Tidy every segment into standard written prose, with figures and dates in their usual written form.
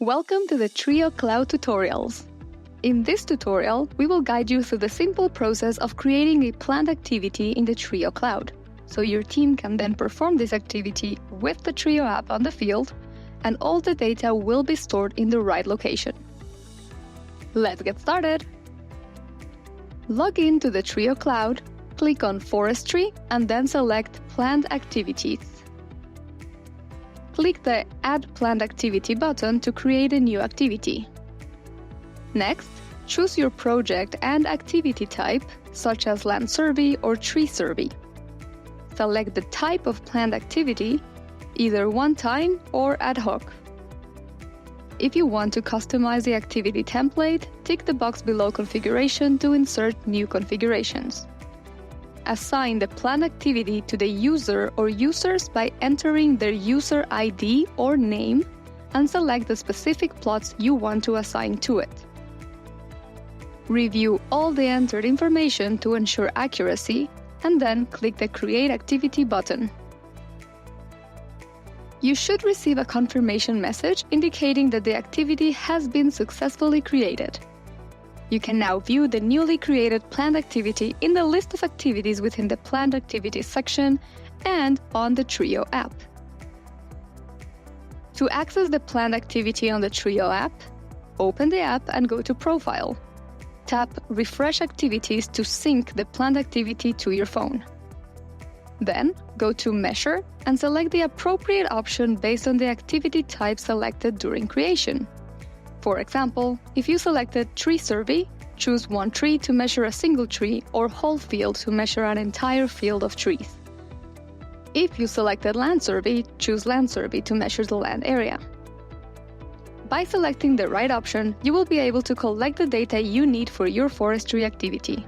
Welcome to the TREEO Cloud tutorials. In this tutorial, we will guide you through the simple process of creating a planned activity in the TREEO Cloud, so your team can then perform this activity with the TREEO app on the field, and all the data will be stored in the right location. Let's get started! Log in to the TREEO Cloud, click on Forestry, and then select Planned Activities. Click the Add Planned Activity button to create a new activity. Next, choose your project and activity type, such as land survey or tree survey. Select the type of planned activity, either one-time or ad hoc. If you want to customize the activity template, tick the box below Configuration to insert new configurations. Assign the planned activity to the user or users by entering their user ID or name, and select the specific plots you want to assign to it. Review all the entered information to ensure accuracy, and then click the Create Activity button. You should receive a confirmation message indicating that the activity has been successfully created. You can now view the newly created planned activity in the list of activities within the Planned Activities section and on the TREEO app. To access the planned activity on the TREEO app, open the app and go to Profile. Tap Refresh Activities to sync the planned activity to your phone. Then, go to Measure and select the appropriate option based on the activity type selected during creation. For example, if you selected Tree Survey, choose one tree to measure a single tree or whole field to measure an entire field of trees. If you selected Land Survey, choose Land Survey to measure the land area. By selecting the right option, you will be able to collect the data you need for your forestry activity.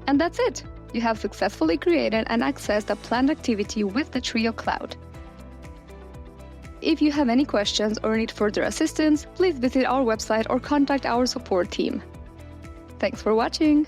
And that's it! You have successfully created and accessed a planned activity with the TREEO Cloud. If you have any questions or need further assistance, please visit our website or contact our support team. Thanks for watching!